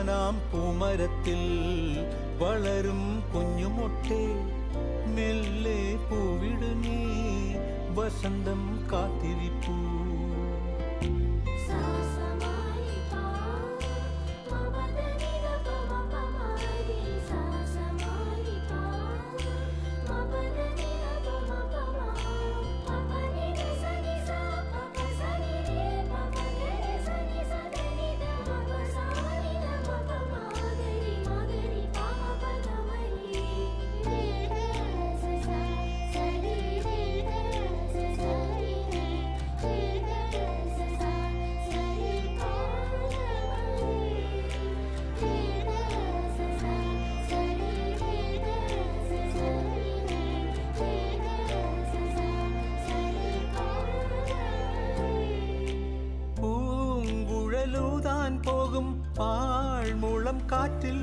വാനാം പൂമരത്തിൽ വളരും കുഞ്ഞുമൊട്ടേ മെല്ലെ പൂവിടു നീ വസന്തം കാത്തിരിപ്പൂ പൂങ്കുഴലൂതാൻ പോകും പാഴ്മുളം കാറ്റിൽ